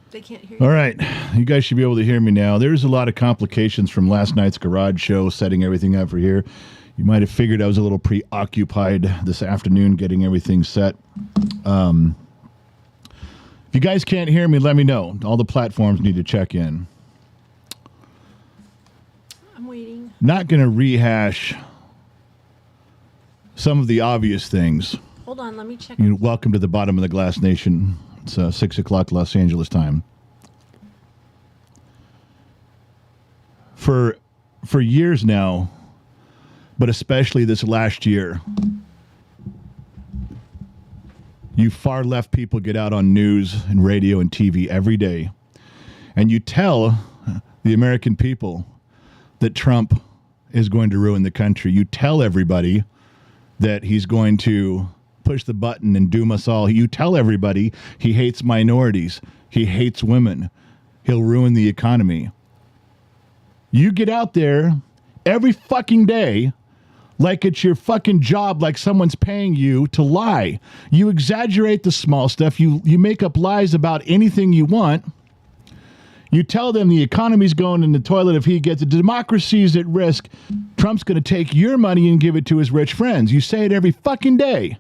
They can't hear you. All right. You guys should be able to hear me now. There's a lot of complications from last night's garage show, setting everything up for here. You might have figured I was a little preoccupied this afternoon getting everything set. If you guys can't hear me, let me know. All the platforms need to check in. I'm waiting. Not going to rehash some of the obvious things. Hold on, let me check. Welcome to the bottom of the glass nation. It's 6 o'clock Los Angeles time. For years now, but especially this last year, you far left people get out on news and radio and TV every day, and you tell the American people that Trump is going to ruin the country. You tell everybody that he's going to push the button and doom us all. You tell everybody he hates minorities. He hates women. He'll ruin the economy. You get out there every fucking day like it's your fucking job, like someone's paying you to lie. You exaggerate the small stuff. You make up lies about anything you want. You tell them the economy's going in the toilet if he gets it. Democracy's at risk. Trump's going to take your money and give it to his rich friends. You say it every fucking day.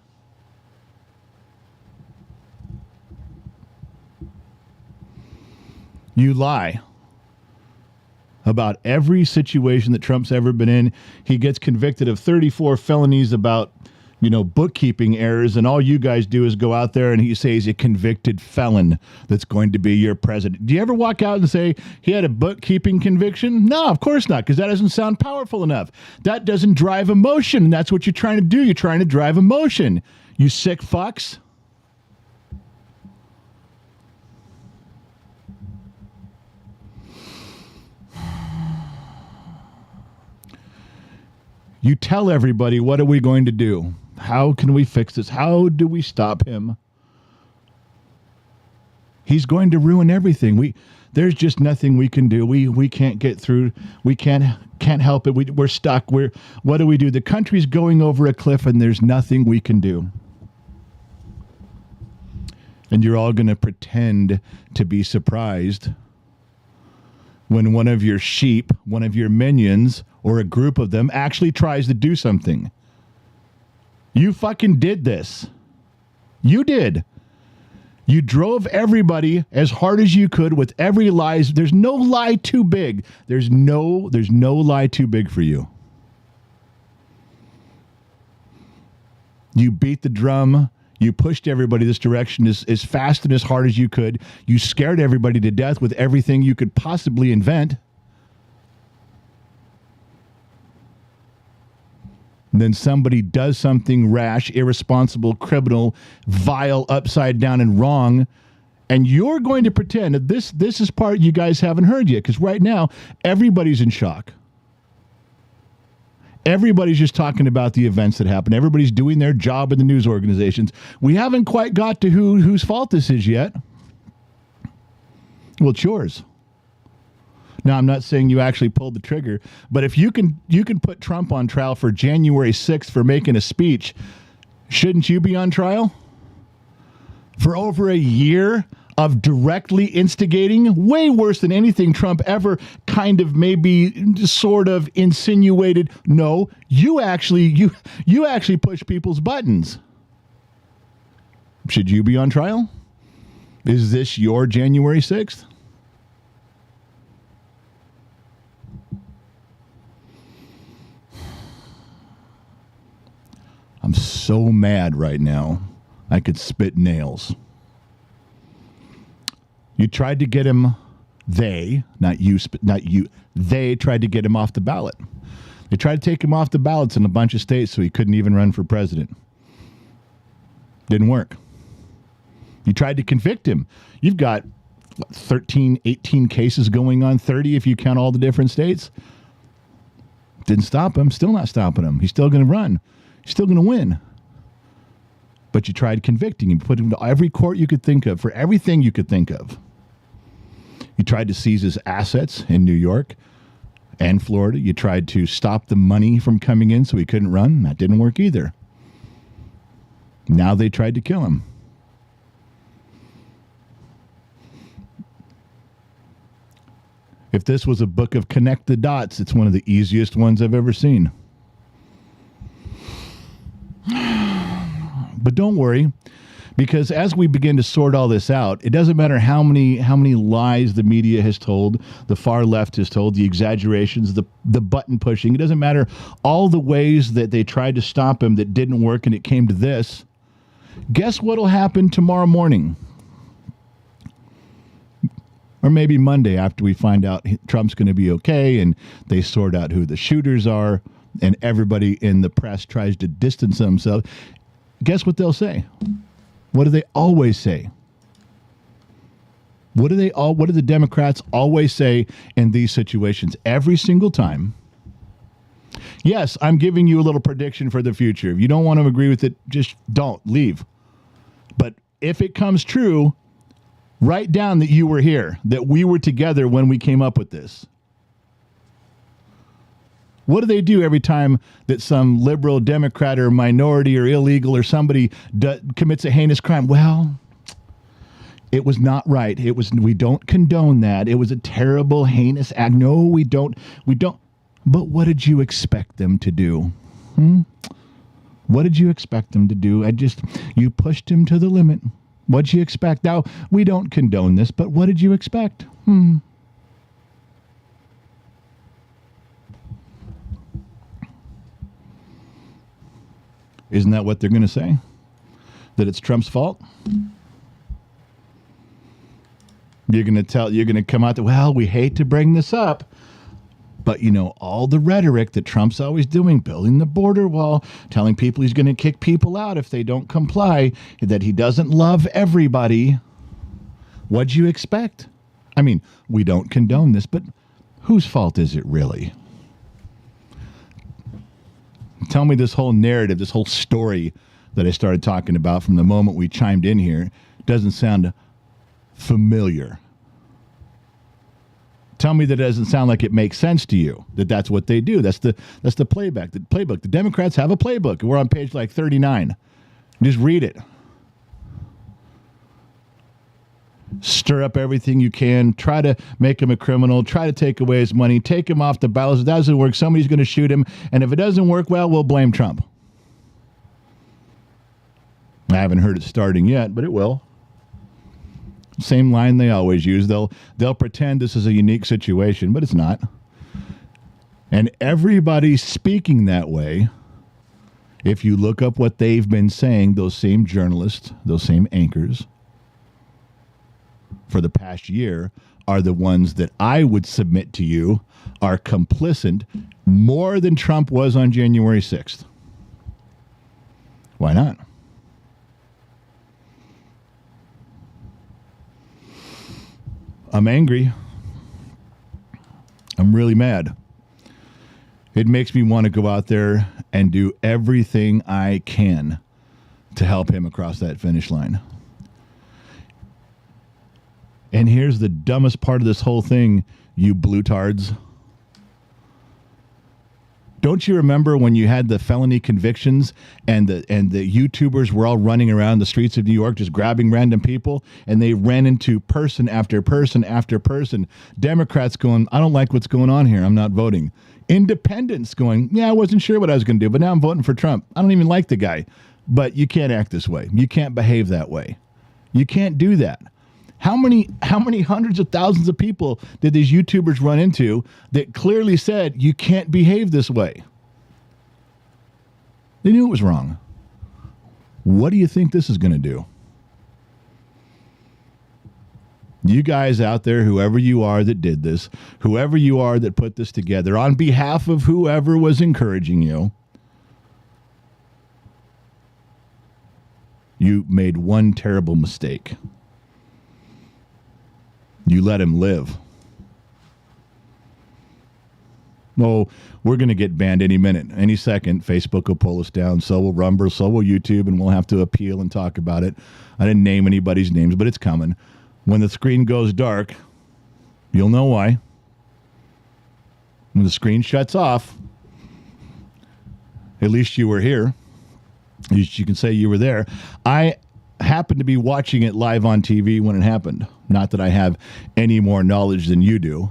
You lie about every situation that Trump's ever been in. He gets convicted of 34 felonies about, bookkeeping errors, and all you guys do is go out there and he says he's a convicted felon that's going to be your president. Do you ever walk out and say he had a bookkeeping conviction? No, of course not, because that doesn't sound powerful enough. That doesn't drive emotion, and that's what you're trying to do. You're trying to drive emotion, you sick fucks. You tell everybody, what are we going to do? How can we fix this? How do we stop him? He's going to ruin everything. There's just nothing we can do. We can't get through. We can't help it. We're stuck. What do we do? The country's going over a cliff and there's nothing we can do. And you're all going to pretend to be surprised when one of your sheep, one of your minions, or a group of them actually tries to do something. You fucking did this. You did. You drove everybody as hard as you could with every lie. There's no lie too big. There's no lie too big for you. You beat the drum. You pushed everybody this direction as fast and as hard as you could. You scared everybody to death with everything you could possibly invent. And then somebody does something rash, irresponsible, criminal, vile, upside down, and wrong. And you're going to pretend that this is part you guys haven't heard yet. Because right now, everybody's in shock. Everybody's just talking about the events that happened. Everybody's doing their job in the news organizations. We haven't quite got to whose fault this is yet. Well, it's yours. Now, I'm not saying you actually pulled the trigger, but if you can put Trump on trial for January 6th for making a speech, shouldn't you be on trial? For over a year of directly instigating, way worse than anything Trump ever kind of maybe sort of insinuated. No, you actually push people's buttons. Should you be on trial? Is this your January 6th? I'm so mad right now, I could spit nails. You tried to get him, they tried to get him off the ballot. They tried to take him off the ballots in a bunch of states so he couldn't even run for president. Didn't work. You tried to convict him. You've got 13, 18 cases going on, 30 if you count all the different states. Didn't stop him, still not stopping him. He's still going to run. He's still going to win. But you tried convicting him, put him to every court you could think of, for everything you could think of. You tried to seize his assets in New York and Florida. You tried to stop the money from coming in so he couldn't run. That didn't work either. Now they tried to kill him. If this was a book of connect the dots, it's one of the easiest ones I've ever seen. But don't worry, because as we begin to sort all this out, it doesn't matter how many lies the media has told, the far left has told, the exaggerations, the button pushing. It doesn't matter all the ways that they tried to stop him that didn't work and it came to this. Guess what will happen tomorrow morning? Or maybe Monday after we find out Trump's going to be okay and they sort out who the shooters are and everybody in the press tries to distance themselves. Guess what they'll say? What do they always say? What do the Democrats always say in these situations every single time? Yes, I'm giving you a little prediction for the future. If you don't want to agree with it, just don't leave. But if it comes true, write down that you were here, that we were together when we came up with this. What do they do every time that some liberal Democrat or minority or illegal or somebody commits a heinous crime? Well, it was not right. We don't condone that. It was a terrible, heinous act. No, we don't. But what did you expect them to do? What did you expect them to do? You pushed him to the limit. What'd you expect? Now, we don't condone this, but what did you expect? Isn't that what they're going to say? That it's Trump's fault? You're going to come out that, well, we hate to bring this up, but all the rhetoric that Trump's always doing, building the border wall, telling people he's going to kick people out if they don't comply, that he doesn't love everybody. What'd you expect? I mean, we don't condone this, but whose fault is it really? Tell me this whole narrative, this whole story that I started talking about from the moment we chimed in here doesn't sound familiar. Tell me that it doesn't sound like it makes sense to you, that that's what they do. That's the playbook. The Democrats have a playbook. We're on page 39. Just read it. Stir up everything you can. Try to make him a criminal. Try to take away his money. Take him off the ballots. If that doesn't work, somebody's going to shoot him. And if it doesn't work, well, we'll blame Trump. I haven't heard it starting yet, but it will. Same line they always use. They'll pretend this is a unique situation, but it's not. And everybody's speaking that way. If you look up what they've been saying, those same journalists, those same anchors, for the past year are the ones that I would submit to you are complicit more than Trump was on January 6th. Why not? I'm angry. I'm really mad. It makes me want to go out there and do everything I can to help him across that finish line. And here's the dumbest part of this whole thing, you bluetards. Don't you remember when you had the felony convictions and the YouTubers were all running around the streets of New York just grabbing random people, and they ran into person after person after person. Democrats going, I don't like what's going on here. I'm not voting. Independents going, yeah, I wasn't sure what I was going to do, but now I'm voting for Trump. I don't even like the guy. But you can't act this way. You can't behave that way. You can't do that. How many hundreds of thousands of people did these YouTubers run into that clearly said you can't behave this way? They knew it was wrong. What do you think this is going to do? You guys out there, whoever you are that did this, whoever you are that put this together, on behalf of whoever was encouraging you, you made one terrible mistake. You let him live. Oh, we're going to get banned any minute, any second. Facebook will pull us down. So will Rumble, so will YouTube, and we'll have to appeal and talk about it. I didn't name anybody's names, but it's coming. When the screen goes dark, you'll know why. When the screen shuts off, at least you were here. At least you can say you were there. I happened to be watching it live on TV when it happened. Not that I have any more knowledge than you do.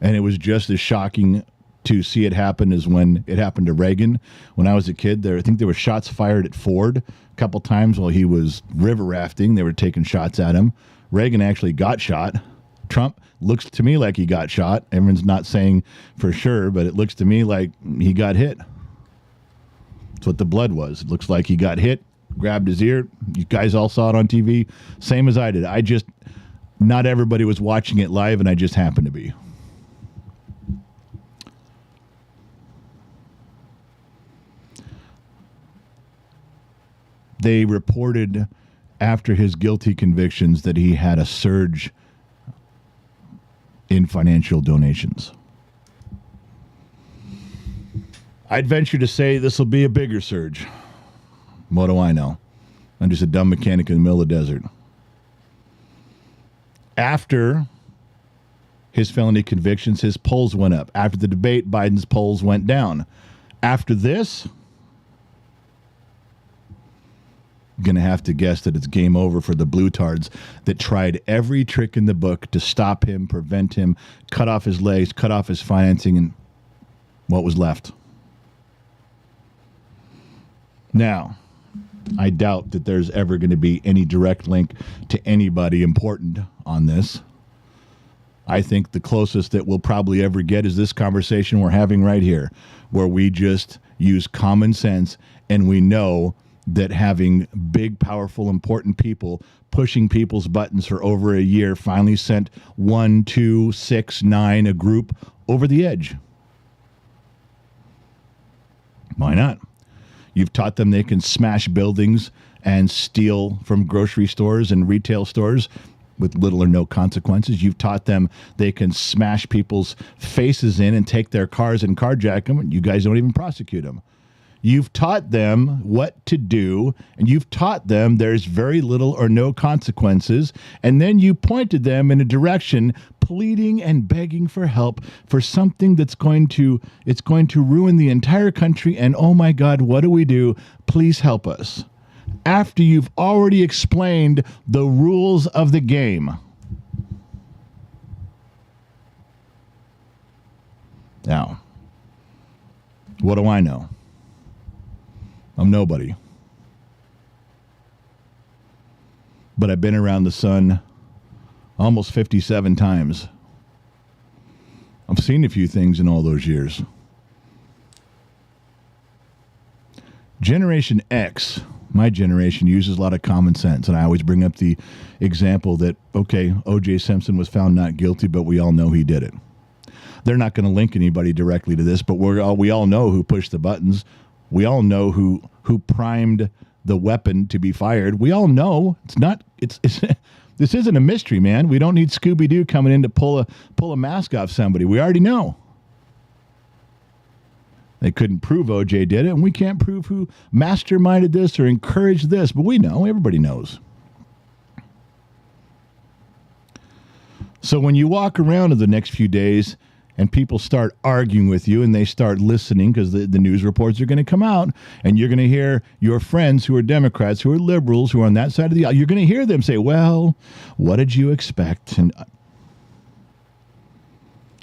And it was just as shocking to see it happen as when it happened to Reagan. When I was a kid, I think there were shots fired at Ford a couple times while he was river rafting. They were taking shots at him. Reagan actually got shot. Trump looks to me like he got shot. Everyone's not saying for sure, but it looks to me like he got hit. That's what the blood was. It looks like he got hit, grabbed his ear. You guys all saw it on TV, same as I did. Not everybody was watching it live, and I just happened to be. They reported after his guilty convictions that he had a surge in financial donations. I'd venture to say this will be a bigger surge. What do I know? I'm just a dumb mechanic in the middle of the desert. After his felony convictions, his polls went up. After the debate, Biden's polls went down. After this, going to have to guess that it's game over for the blue-tards that tried every trick in the book to stop him, prevent him, cut off his legs, cut off his financing, and what was left. Now, I doubt that there's ever going to be any direct link to anybody important on this. I think the closest that we'll probably ever get is this conversation we're having right here, where we just use common sense and we know that having big, powerful, important people pushing people's buttons for over a year finally sent 1, 2, 6, 9, a group over the edge. Why not? You've taught them they can smash buildings and steal from grocery stores and retail stores with little or no consequences. You've taught them they can smash people's faces in and take their cars and carjack them, and you guys don't even prosecute them. You've taught them what to do, and you've taught them there's very little or no consequences, and then you pointed them in a direction pleading and begging for help for something that's going to ruin the entire country, and oh my God, what do? Please help us. After you've already explained the rules of the game. Now, what do I know? I'm nobody. But I've been around the sun almost 57 times. I've seen a few things in all those years. Generation X, my generation, uses a lot of common sense. And I always bring up the example that, okay, O.J. Simpson was found not guilty, but we all know he did it. They're not going to link anybody directly to this, but we all know who pushed the buttons. We all know who primed the weapon to be fired. We all know it's this isn't a mystery, man. We don't need Scooby-Doo coming in to pull a mask off somebody. We already know. They couldn't prove OJ did it, and we can't prove who masterminded this or encouraged this, but we know. Everybody knows. So when you walk around in the next few days and people start arguing with you and they start listening because the news reports are going to come out and you're going to hear your friends who are Democrats, who are liberals, who are on that side of the aisle, you're going to hear them say, well, what did you expect? And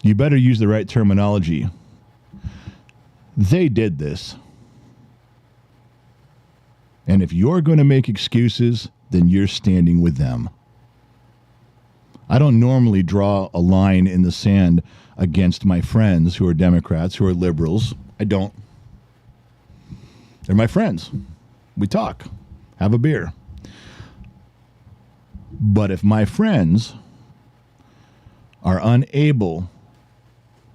you better use the right terminology. They did this. And if you're going to make excuses, then you're standing with them. I don't normally draw a line in the sand against my friends who are Democrats, who are liberals. I don't. They're my friends. We talk, have a beer. But if my friends are unable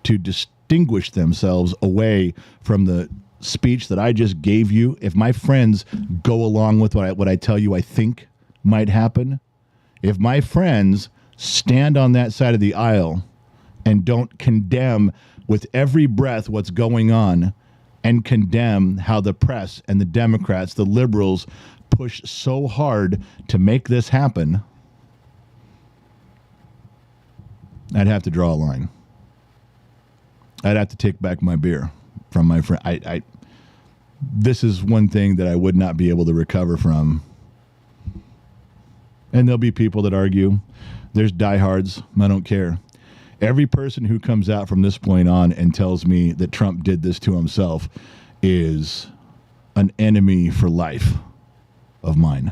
to distinguish themselves away from the speech that I just gave you, if my friends go along with what I tell you I think might happen, if my friends stand on that side of the aisle and don't condemn with every breath what's going on and condemn how the press and the Democrats, the liberals, push so hard to make this happen, I'd have to draw a line. I'd have to take back my beer from my friend. This is one thing that I would not be able to recover from. And there'll be people that argue. There's diehards. I don't care. Every person who comes out from this point on and tells me that Trump did this to himself is an enemy for life of mine.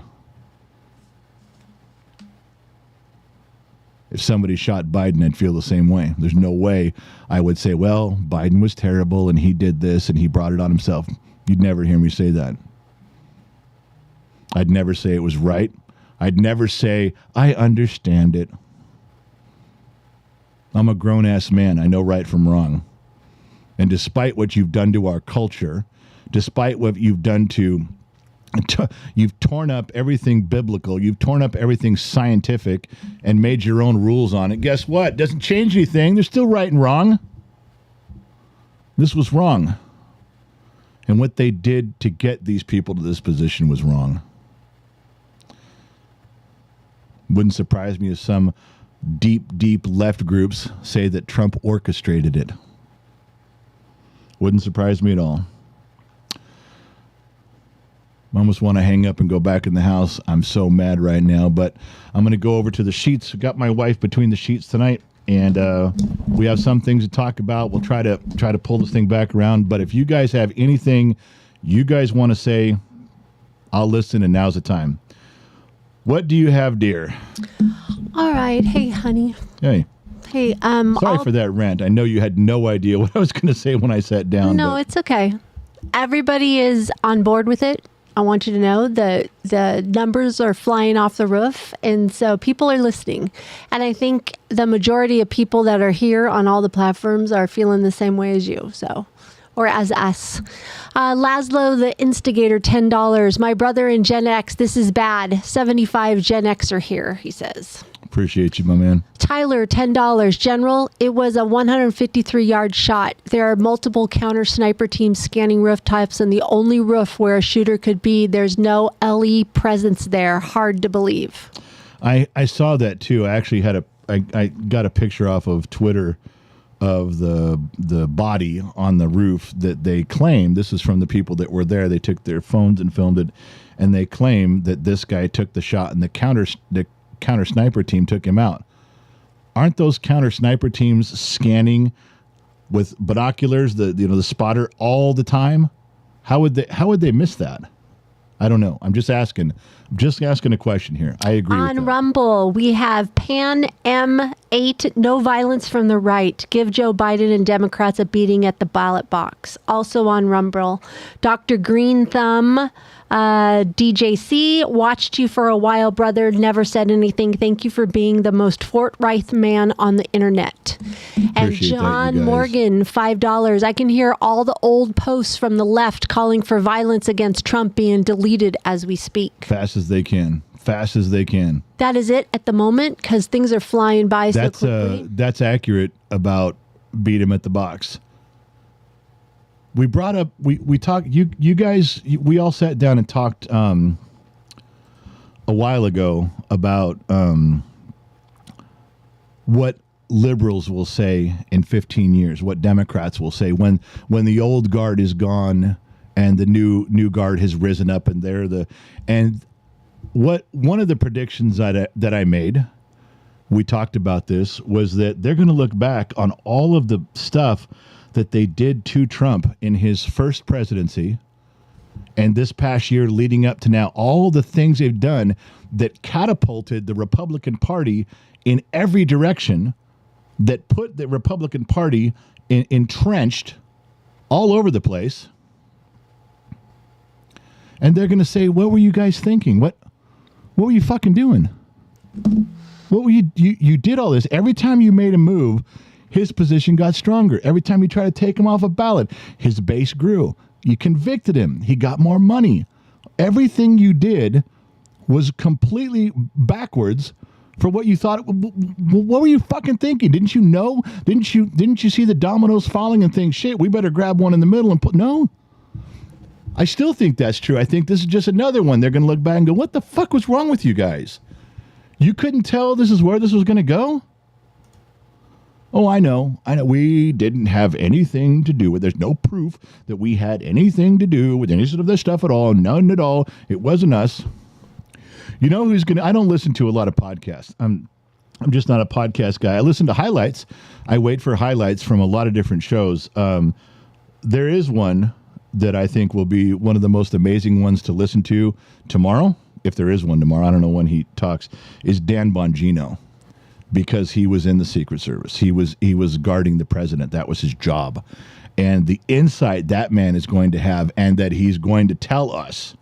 If somebody shot Biden, I'd feel the same way. There's no way I would say, well, Biden was terrible and he did this and he brought it on himself. You'd never hear me say that. I'd never say it was right. I'd never say, I understand it. I'm a grown-ass man. I know right from wrong. And despite what you've done to our culture, despite what you've done to you've torn up everything biblical. You've torn up everything scientific and made your own rules on it. Guess what? Doesn't change anything. They're still right and wrong. This was wrong. And what they did to get these people to this position was wrong. Wouldn't surprise me if some deep left groups say that Trump orchestrated it. Wouldn't surprise me at all. I almost want to hang up and go back in the house. I'm so mad right now, but I'm going to go over to the sheets. Got my wife between the sheets tonight, and we have some things to talk about. We'll try to pull this thing back around. But if you guys have anything you guys want to say, I'll listen, and now's the time. What do you have, dear? All right. Hey, honey. Hey. Hey, Sorry for that rant. I know you had no idea what I was going to say when I sat down. No, it's okay. Everybody is on board with it. I want you to know that the numbers are flying off the roof, and so people are listening. And I think the majority of people that are here on all the platforms are feeling the same way as you, or as us. Laszlo, the instigator, $10. My brother in Gen X, this is bad. 75 Gen X are here, he says. Appreciate you, my man. Tyler, $10. General, it was a 153-yard shot. There are multiple counter sniper teams scanning rooftops, and the only roof where a shooter could be, there's no LE presence there. Hard to believe. I saw that too. I actually had I got a picture off of Twitter of the body on the roof that they claim. This is from the people that were there. They took their phones and filmed it, and they claim that this guy took the shot and the counter sniper team took him out. Aren't those counter sniper teams scanning with binoculars, the spotter all the time? How would they miss that? I don't know. I'm just asking a question here. I agree with that. On Rumble, we have Pan M8, no violence from the right. Give Joe Biden and Democrats a beating at the ballot box. Also on Rumble, Dr. Green Thumb, DJC, watched you for a while, brother. Never said anything. Thank you for being the most forthright man on the internet. And John Morgan, $5. I can hear all the old posts from the left calling for violence against Trump being deleted as we speak. Fast as they can. Fast as they can. That is it at the moment because things are flying by so quickly. That's accurate about beat him at the box. We brought up, we talked, you guys, we all sat down and talked a while ago about what liberals will say in 15 years, what Democrats will say when the old guard is gone and the new guard has risen up, and what one of the predictions that I made, we talked about this, was that they're going to look back on all of the stuff that they did to Trump in his first presidency and this past year leading up to now, all the things they've done that catapulted the Republican Party in every direction, that put the Republican Party entrenched all over the place. And they're going to say, what were you guys thinking? What were you fucking doing? What were you did all this. Every time you made a move, his position got stronger. Every time you tried to take him off a ballot, his base grew. You convicted him. He got more money. Everything you did was completely backwards for what you thought. What were you fucking thinking? Didn't you know? Didn't you see the dominoes falling and think, shit, we better grab one in the middle and put... No. I still think that's true. I think this is just another one. They're going to look back and go, what the fuck was wrong with you guys? You couldn't tell this is where this was going to go? Oh, I know. We didn't have anything to do with it. There's no proof that we had anything to do with any of this stuff at all. None at all. It wasn't us. You know who's going to... I don't listen to a lot of podcasts. I'm just not a podcast guy. I listen to highlights. I wait for highlights from a lot of different shows. There is one that I think will be one of the most amazing ones to listen to tomorrow, if there is one tomorrow. I don't know when he talks, is Dan Bongino, because he was in the Secret Service. He was guarding the president. That was his job. And the insight that man is going to have, and that he's going to tell us,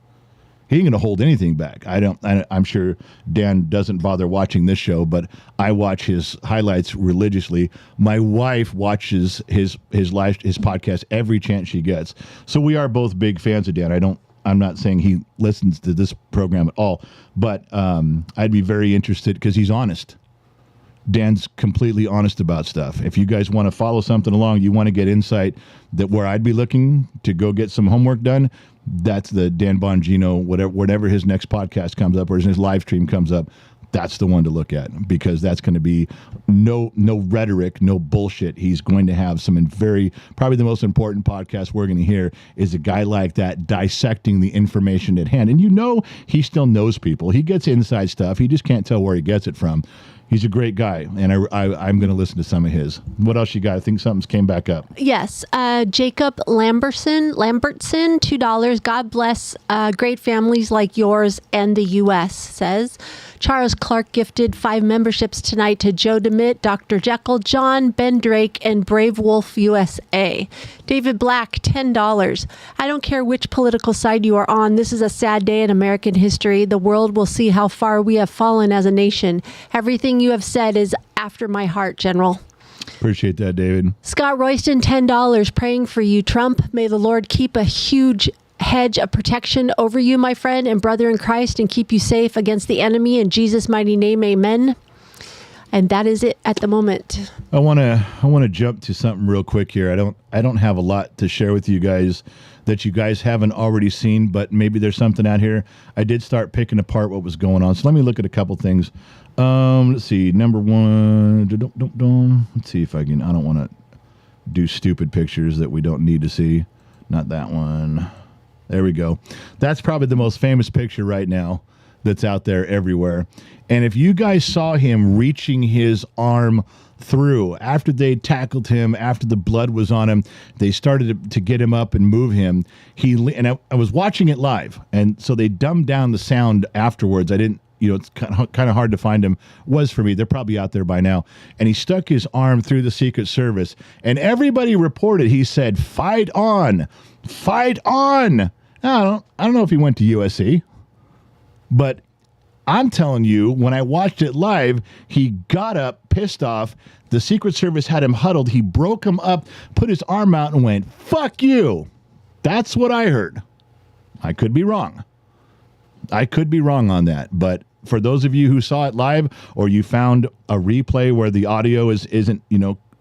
he ain't going to hold anything back. I'm sure Dan doesn't bother watching this show, but I watch his highlights religiously. My wife watches his podcast every chance she gets. So we are both big fans of Dan. I'm not saying he listens to this program at all, but I'd be very interested because he's honest. Dan's completely honest about stuff. If you guys want to follow something along, you want to get insight that where I'd be looking to go get some homework done, that's the Dan Bongino, whatever his next podcast comes up or his live stream comes up, that's the one to look at, because that's going to be no rhetoric, no bullshit. He's going to have some probably the most important podcast we're going to hear is a guy like that dissecting the information at hand. And he still knows people. He gets inside stuff. He just can't tell where he gets it from. He's a great guy, and I'm going to listen to some of his. What else you got? I think something's came back up. Yes. Jacob Lambertson, $2. God bless great families like yours and the U.S., says. Charles Clark gifted 5 memberships tonight to Joe DeMitt, Dr. Jekyll, John, Ben Drake, and Brave Wolf USA. David Black, $10. I don't care which political side you are on. This is a sad day in American history. The world will see how far we have fallen as a nation. Everything you have said is after my heart, General. Appreciate that, David. Scott Royston, $10. Praying for you, Trump. May the Lord keep a huge hedge of protection over you, my friend and brother in Christ, and keep you safe against the enemy. In Jesus' mighty name, amen. And that is it at the moment. I want to jump to something real quick here. I don't have a lot to share with you guys that you guys haven't already seen, but maybe there's something out here. I did start picking apart what was going on. So let me look at a couple things. Let's see. Number one. Let's see if I can. I don't want to do stupid pictures that we don't need to see. Not that one. There we go. That's probably the most famous picture right now that's out there everywhere. And if you guys saw him reaching his arm through after they tackled him, after the blood was on him, they started to get him up and move him. I was watching it live, and so they dumbed down the sound afterwards. I didn't, it's kind of hard to find him. Was for me. They're probably out there by now. And he stuck his arm through the Secret Service, and everybody reported. He said, "Fight on, fight on." Now, I don't know if he went to USC, but I'm telling you, when I watched it live, he got up, pissed off. The Secret Service had him huddled. He broke him up, put his arm out, and went, "Fuck you." That's what I heard. I could be wrong. I could be wrong on that. But for those of you who saw it live, or you found a replay where the audio isn't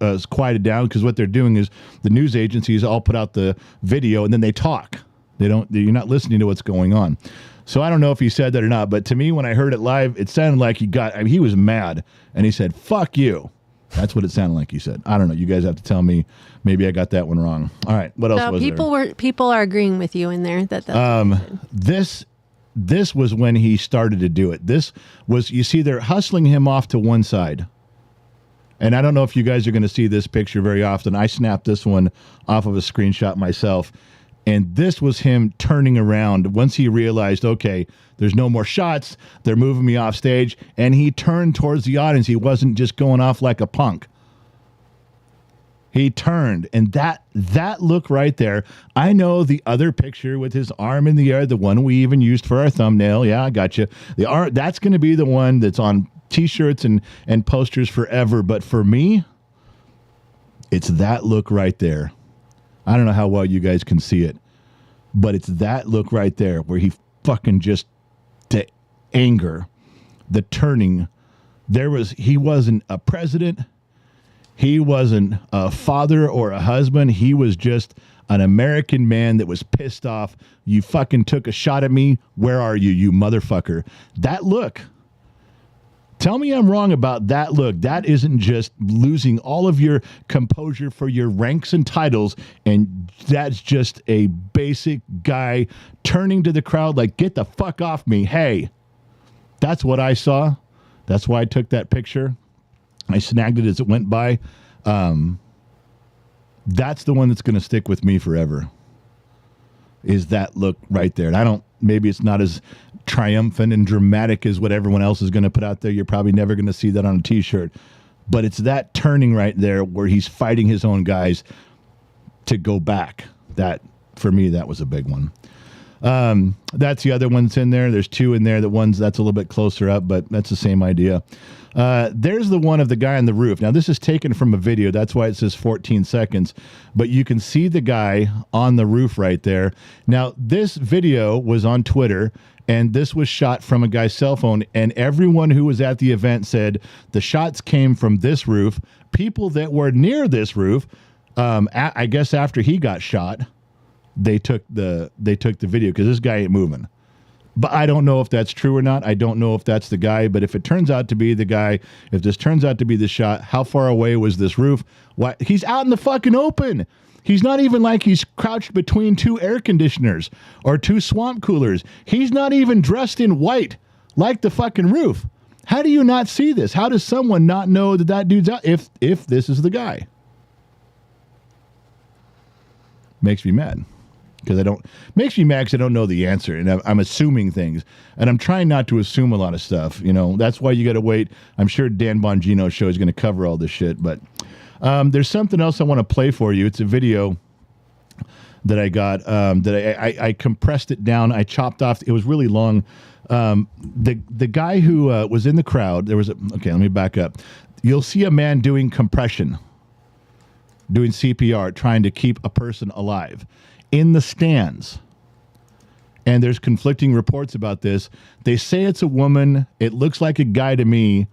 is quieted down, because what they're doing is the news agencies all put out the video and then they talk. You're not listening to what's going on. So I don't know if he said that or not, but to me, when I heard it live, it sounded like he was mad, and he said, "Fuck you." That's what it sounded like he said. I don't know. You guys have to tell me. Maybe I got that one wrong. All right. What else was there? People are agreeing with you in there. This was when he started to do it. This was, you see, they're hustling him off to one side. And I don't know if you guys are going to see this picture very often. I snapped this one off of a screenshot myself. And this was him turning around once he realized, okay, there's no more shots. They're moving me off stage. And he turned towards the audience. He wasn't just going off like a punk. He turned. And that look right there, I know the other picture with his arm in the air, the one we even used for our thumbnail. Yeah, I got you. That's going to be the one that's on T-shirts and posters forever. But for me, it's that look right there. I don't know how well you guys can see it, but it's that look right there where he fucking just, the anger, the turning. He wasn't a president. He wasn't a father or a husband. He was just an American man that was pissed off. You fucking took a shot at me. Where are you, you motherfucker? That look. Tell me I'm wrong about that look. That isn't just losing all of your composure for your ranks and titles, and that's just a basic guy turning to the crowd like, "Get the fuck off me. Hey." That's what I saw. That's why I took that picture. I snagged it as it went by. That's the one that's going to stick with me forever. Is that look right there. And maybe it's not as triumphant and dramatic as what everyone else is going to put out there. You're probably never going to see that on a t-shirt. But it's that turning right there where he's fighting his own guys to go back. That, for me, that was a big one. That's the other ones in there. There's two in there. That's a little bit closer up, but that's the same idea. There's the one of the guy on the roof. Now, this is taken from a video. That's why it says 14 seconds. But you can see the guy on the roof right there. Now, this video was on Twitter, and this was shot from a guy's cell phone. And everyone who was at the event said the shots came from this roof. People that were near this roof, I guess after he got shot, they took the video because this guy ain't moving. But I don't know if that's true or not. I don't know if that's the guy. But if it turns out to be the guy, if this turns out to be the shot, how far away was this roof? Why? He's out in the fucking open. He's not even like he's crouched between two air conditioners or two swamp coolers. He's not even dressed in white like the fucking roof. How do you not see this? How does someone not know that dude's out if this is the guy? Makes me mad. Makes me mad because I don't know the answer, and I'm assuming things, and I'm trying not to assume a lot of stuff. That's why you got to wait. I'm sure Dan Bongino's show is going to cover all this shit, but there's something else I want to play for you. It's a video that I got that I compressed it down. I chopped off. It was really long. The guy who was in the crowd. Okay, let me back up. You'll see a man doing compression, doing CPR, trying to keep a person alive in the stands. And there's conflicting reports about this. They say it's a woman. It looks like a guy to me.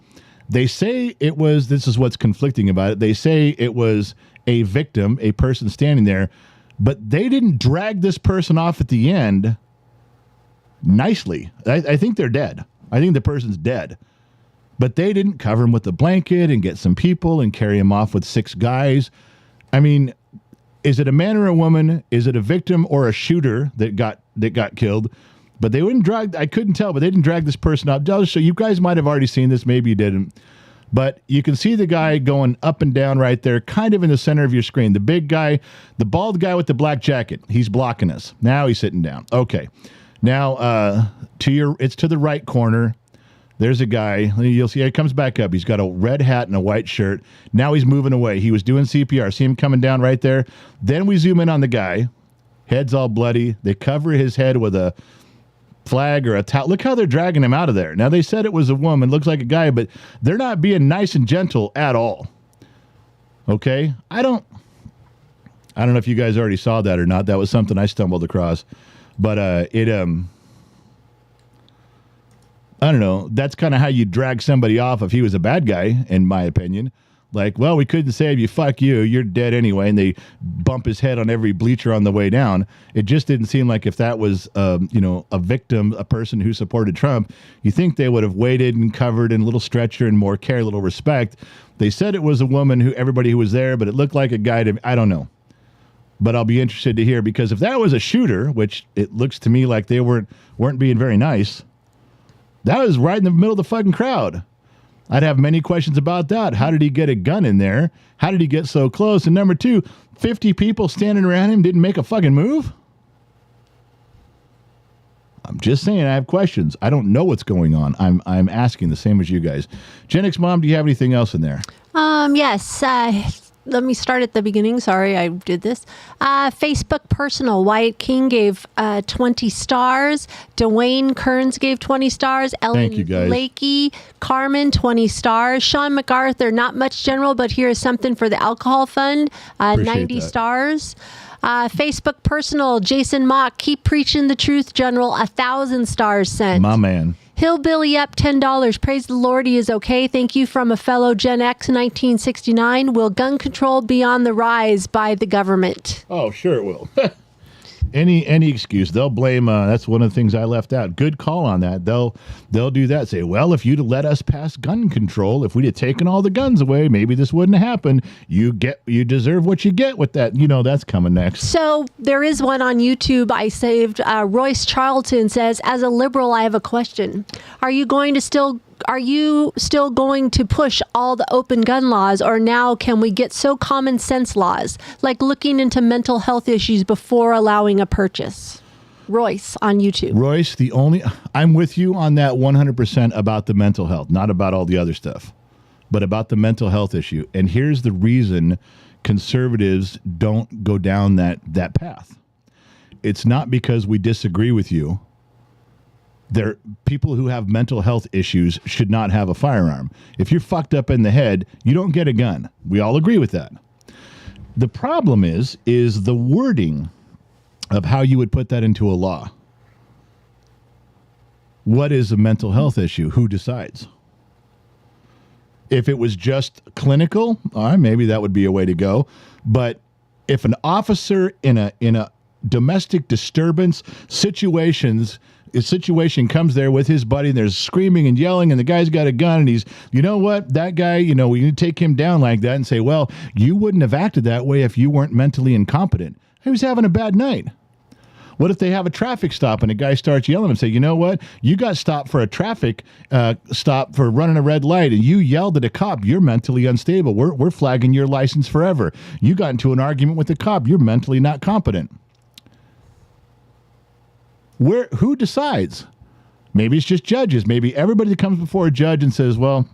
They say this is what's conflicting about it. They say it was a victim, a person standing there, but they didn't drag this person off at the end nicely. I think they're dead. I think the person's dead. But they didn't cover him with a blanket and get some people and carry him off with 6 guys. I mean, is it a man or a woman? Is it a victim or a shooter that got killed? But they wouldn't drag. I couldn't tell, but they didn't drag this person up. So you guys might have already seen this. Maybe you didn't. But you can see the guy going up and down right there, kind of in the center of your screen. The big guy, the bald guy with the black jacket, he's blocking us. Now he's sitting down. Okay. Now it's to the right corner. There's a guy. You'll see he comes back up. He's got a red hat and a white shirt. Now he's moving away. He was doing CPR. See him coming down right there? Then we zoom in on the guy. Head's all bloody. They cover his head with a flag or a towel. Look how they're dragging him out of there. Now, they said it was a woman. Looks like a guy, but they're not being nice and gentle at all. Okay? I don't know if you guys already saw that or not. That was something I stumbled across. But I don't know. That's kind of how you drag somebody off if he was a bad guy, in my opinion. Like, well, we couldn't save you. Fuck you. You're dead anyway. And they bump his head on every bleacher on the way down. It just didn't seem like if that was, a victim, a person who supported Trump, you think they would have waited and covered in a little stretcher and more care, a little respect. They said it was a woman everybody who was there, but it looked like a guy to me. I don't know. But I'll be interested to hear, because if that was a shooter, which it looks to me like they weren't being very nice, that was right in the middle of the fucking crowd. I'd have many questions about that. How did he get a gun in there? How did he get so close? And number 2, 50 people standing around him didn't make a fucking move? I'm just saying, I have questions. I don't know what's going on. I'm asking the same as you guys. Gen X Mom, do you have anything else in there? Yes. Let me start at the beginning. Sorry, I did this. Facebook personal. Wyatt King gave 20 stars. Dwayne Kearns gave 20 stars. Ellen Lakey, Carmen, 20 stars. Sean MacArthur, not much general, but here is something for the alcohol fund. 90 stars. Facebook personal. Jason Mock, keep preaching the truth, General. 1,000 stars sent. My man. Hillbilly up $10. Praise the Lord, he is okay. Thank you from a fellow Gen X 1969. Will gun control be on the rise by the government? Oh, sure it will. Any excuse. They'll blame, that's one of the things I left out. Good call on that. They'll do that. Say, well, if you'd let us pass gun control, if we'd have taken all the guns away, maybe this wouldn't have happened. You deserve what you get with that. That's coming next. So there is one on YouTube I saved. Royce Charlton says, as a liberal, I have a question. Are you going to still are you still going to push all the open gun laws, or now can we get so common sense laws, like looking into mental health issues before allowing a purchase? Royce on YouTube. Royce, I'm with you on that 100% about the mental health, not about all the other stuff, but about the mental health issue. And here's the reason conservatives don't go down that path. It's not because we disagree with you. People who have mental health issues should not have a firearm. If you're fucked up in the head, you don't get a gun. We all agree with that. The problem is the wording of how you would put that into a law. What is a mental health issue? Who decides? If it was just clinical, all right, maybe that would be a way to go. But if an officer in a domestic disturbance situation comes there with his buddy and there's screaming and yelling and the guy's got a gun and he's, you know what, that guy, we need to take him down like that and say, well, you wouldn't have acted that way if you weren't mentally incompetent. He was having a bad night. What if they have a traffic stop and a guy starts yelling and say, you know what, you got stopped for a traffic stop for running a red light and you yelled at a cop. You're mentally unstable. We're flagging your license forever. You got into an argument with the cop. You're mentally not competent. Who decides? Maybe it's just judges. Maybe everybody that comes before a judge and says, well,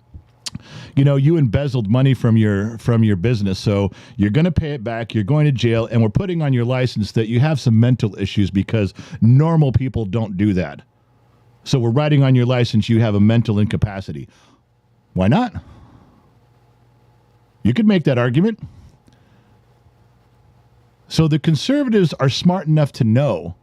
you embezzled money from your business, so you're going to pay it back. You're going to jail, and we're putting on your license that you have some mental issues because normal people don't do that. So we're writing on your license you have a mental incapacity. Why not? You could make that argument. So the conservatives are smart enough to know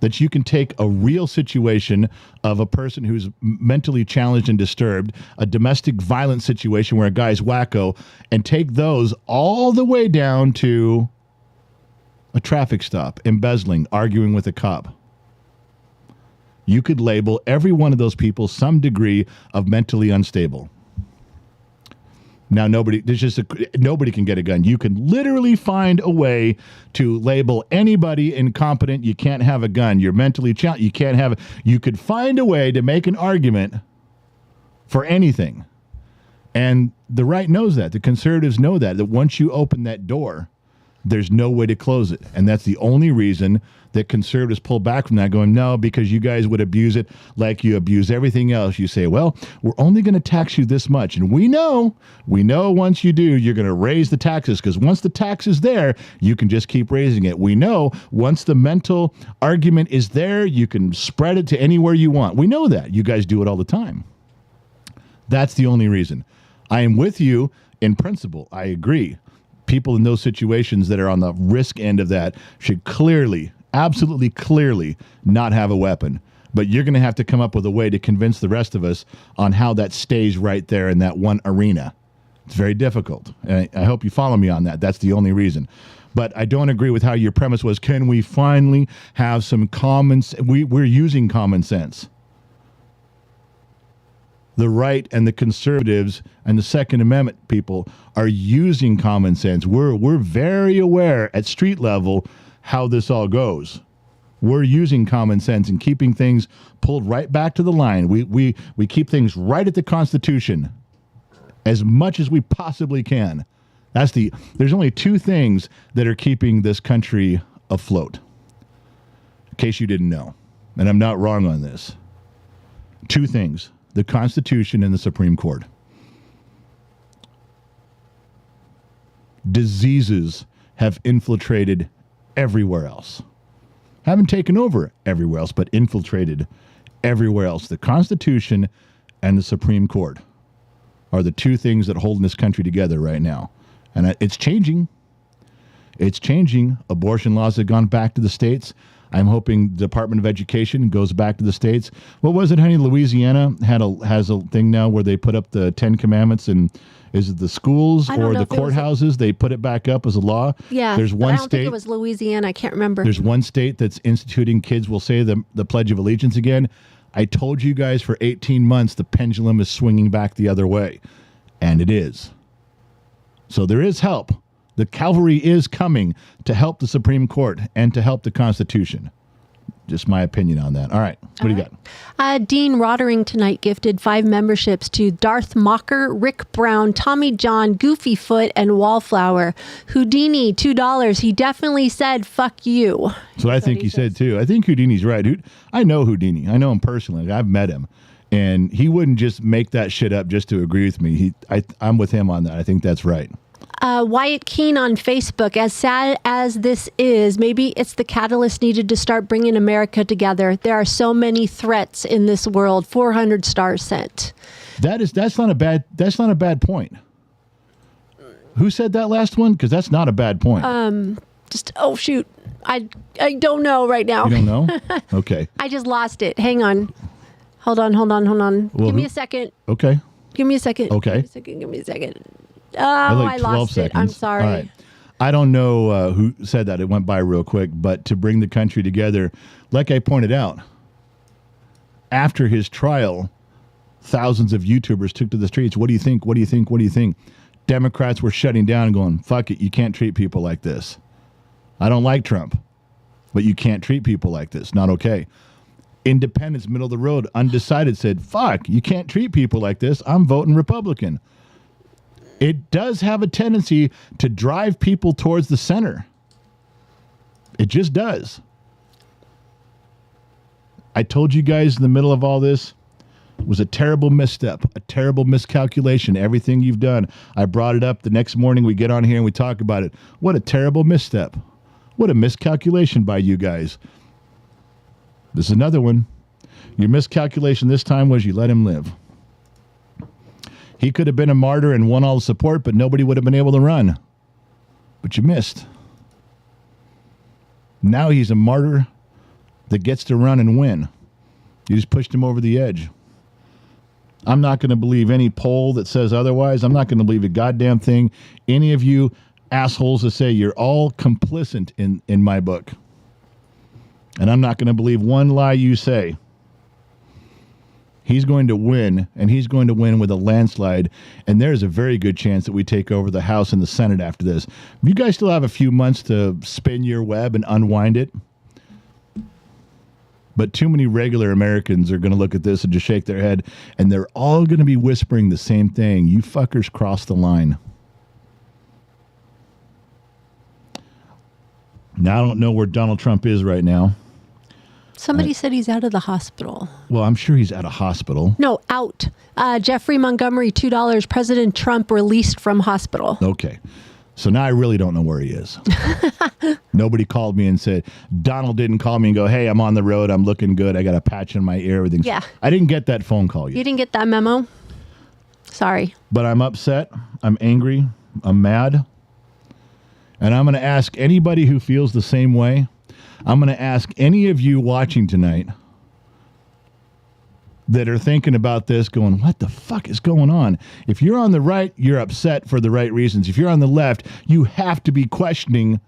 that you can take a real situation of a person who's mentally challenged and disturbed, a domestic violence situation where a guy's wacko, and take those all the way down to a traffic stop, embezzling, arguing with a cop. You could label every one of those people some degree of mentally unstable. Now, nobody can get a gun. You can literally find a way to label anybody incompetent. You can't have a gun. You're mentally challenged. You can't have it. You could find a way to make an argument for anything. And the right knows that. The conservatives know that once you open that door, there's no way to close it. And that's the only reason that conservatives pull back from that, going, no, because you guys would abuse it like you abuse everything else. You say, well, we're only going to tax you this much. And we know once you do, you're going to raise the taxes, because once the tax is there, you can just keep raising it. We know once the mental argument is there, you can spread it to anywhere you want. We know that. You guys do it all the time. That's the only reason. I am with you in principle. I agree. People in those situations that are on the risk end of that should absolutely clearly not have a weapon. But you're going to have to come up with a way to convince the rest of us on how that stays right there in that one arena. It's very difficult. And I hope you follow me on that. That's the only reason. But I don't agree with how your premise was, can we finally have some common sense? We're using common sense. The right and the conservatives and the Second Amendment people are using common sense. We're very aware at street level how this all goes. We're using common sense and keeping things pulled right back to the line. We keep things right at the Constitution as much as we possibly can. There's only two things that are keeping this country afloat, in case you didn't know. And I'm not wrong on this. Two things: the Constitution and the Supreme Court. Diseases have infiltrated everywhere else. Haven't taken over everywhere else, but infiltrated everywhere else. The Constitution and the Supreme Court are the two things that hold this country together right now. And it's changing. It's changing. Abortion laws have gone back to the states. I'm hoping the Department of Education goes back to the states. What was it, honey? Louisiana has a thing now where they put up the 10 Commandments, and is it the schools or the courthouses? They put it back up as a law. Yeah, there's one I don't state. think it was Louisiana. I can't remember. There's one state that's instituting kids will say the Pledge of Allegiance again. I told you guys for 18 months the pendulum is swinging back the other way, and it is. So there is help. The cavalry is coming to help the Supreme Court and to help the Constitution. Just my opinion on that. All right. What do you got? Dean Rottering tonight gifted 5 memberships to Darth Mocker, Rick Brown, Tommy John, Goofy Foot, and Wallflower. Houdini, $2. He definitely said, fuck you. So I think he said, too. I think Houdini's right. I know Houdini. I know him personally. I've met him. And he wouldn't just make that shit up just to agree with me. I'm with him on that. I think that's right. Wyatt Keene on Facebook, as sad as this is, maybe it's the catalyst needed to start bringing America together. There are so many threats in this world. 400 stars sent. That's not a bad point. Who said that last one? Because that's not a bad point. Oh shoot, I don't know right now. You don't know? Okay. I just lost it. Hang on. Hold on. Well, Give me a second. Okay. Give me a second. Okay. Give me a second. Oh, I lost seconds. it. I'm sorry. All right. I don't know who said that. It went by real quick. But to bring the country together, like I pointed out, after his trial, thousands of YouTubers took to the streets. What do you think? What do you think? What do you think? Democrats were shutting down and going, fuck it. You can't treat people like this. I don't like Trump, but you can't treat people like this. Not okay. Independents, middle of the road, undecided, said, fuck, you can't treat people like this. I'm voting Republican. It does have a tendency to drive people towards the center. It just does. I told you guys in the middle of all this, it was a terrible misstep, a terrible miscalculation. Everything you've done. I brought it up the next morning. We get on here and we talk about it. What a terrible misstep. What a miscalculation by you guys. This is another one. Your miscalculation this time was you let him live. He could have been a martyr and won all the support, but nobody would have been able to run. But you missed. Now he's a martyr that gets to run and win. You just pushed him over the edge. I'm not going to believe any poll that says otherwise. I'm not going to believe a goddamn thing. Any of you assholes that say you're all complicit in my book. And I'm not going to believe one lie you say. He's going to win, and he's going to win with a landslide. And there's a very good chance that we take over the House and the Senate after this. You guys still have a few months to spin your web and unwind it. But too many regular Americans are going to look at this and just shake their head, and they're all going to be whispering the same thing. You fuckers crossed the line. Now, I don't know where Donald Trump is right now. Somebody said he's out of the hospital. Well, I'm sure he's at a hospital. No, out. Jeffrey Montgomery, $2. President Trump released from hospital. Okay. So now I really don't know where he is. Nobody called me and said, Donald didn't call me and go, hey, I'm on the road. I'm looking good. I got a patch in my ear. Everything's. Yeah. I didn't get that phone call yet. You didn't get that memo? Sorry. But I'm upset. I'm angry. I'm mad. And I'm going to ask anybody who feels the same way. I'm going to ask any of you watching tonight that are thinking about this going, what the fuck is going on? If you're on the right, you're upset for the right reasons. If you're on the left, you have to be questioning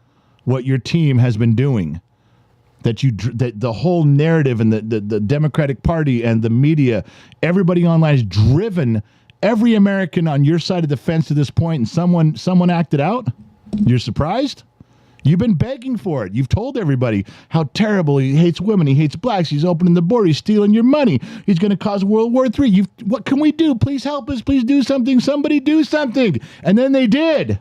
what your team has been doing. That the whole narrative and the Democratic Party and the media, everybody online has driven every American on your side of the fence to this point, and someone acted out? You're surprised? You've been begging for it. You've told everybody how terrible he hates women. He hates blacks. He's opening the border. He's stealing your money. He's going to cause World War III. What can we do? Please help us. Please do something. Somebody do something. And then they did.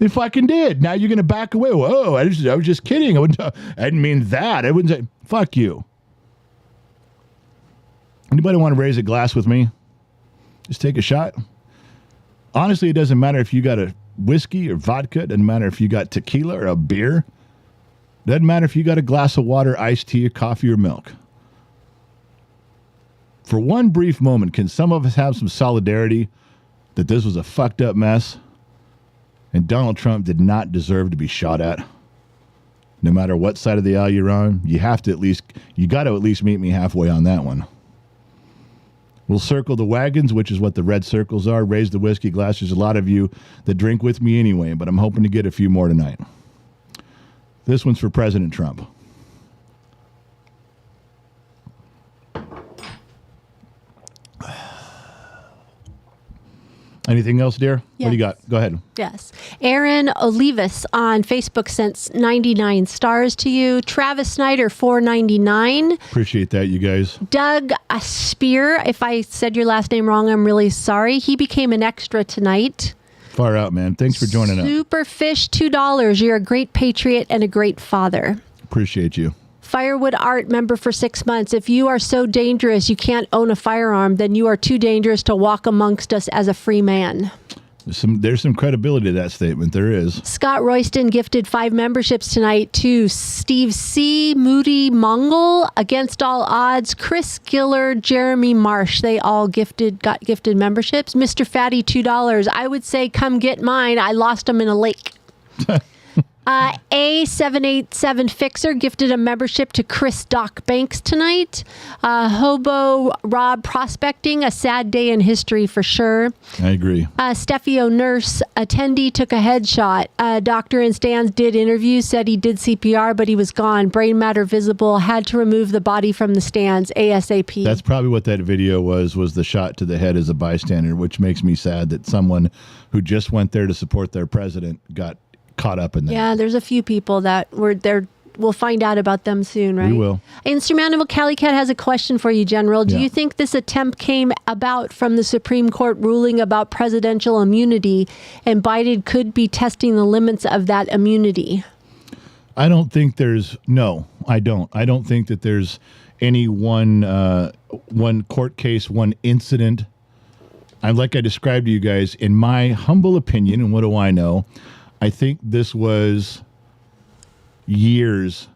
They fucking did. Now you're going to back away. Whoa, I was just kidding. I didn't mean that. I wouldn't say, fuck you. Anybody want to raise a glass with me? Just take a shot. Honestly, it doesn't matter if you got a whiskey or vodka. It doesn't matter if you got tequila or a beer. It doesn't matter if you got a glass of water, iced tea, or coffee or milk. For one brief moment, can some of us have some solidarity that this was a fucked up mess and Donald Trump did not deserve to be shot at? No matter what side of the aisle you're on, you got to at least meet me halfway on that one. We'll circle the wagons, which is what the red circles are. Raise the whiskey glass. There's a lot of you that drink with me anyway, but I'm hoping to get a few more tonight. This one's for President Trump. Anything else, dear? Yes. What do you got? Go ahead. Yes. Aaron Olivas on Facebook sent 99 stars to you. Travis Snyder, 499. Appreciate that, you guys. Doug Spear, if I said your last name wrong, I'm really sorry. He became an extra tonight. Far out, man. Thanks for joining us. Superfish, $2. You're a great patriot and a great father. Appreciate you. Firewood Art member for 6 months. If you are so dangerous you can't own a firearm, then you are too dangerous to walk amongst us as a free man. There's some credibility to that statement. There is. Scott Royston gifted 5 memberships tonight to Steve C., Moody Mongol, Against All Odds, Chris Giller, Jeremy Marsh. They all got gifted memberships. Mr. Fatty, $2. I would say come get mine. I lost them in a lake. A787 Fixer gifted a membership to Chris Doc Banks tonight. Hobo Rob Prospecting, a sad day in history for sure. I agree. Steffi O'Nurse, attendee took a headshot. Doctor in stands did interviews, said he did CPR, but he was gone. Brain matter visible, had to remove the body from the stands ASAP. That's probably what that video was the shot to the head as a bystander, which makes me sad that someone who just went there to support their president got caught up in that. Yeah, there's a few people that were there. We'll find out about them soon, right? We will. Insurmountable Cali Cat has a question for you, General. Do Yeah. you think this attempt came about from the Supreme Court ruling about presidential immunity, and Biden could be testing the limits of that immunity? I don't think there's I don't think that there's any one court case, one incident. Like I described to you guys, in my humble opinion, and what do I know, I think this was years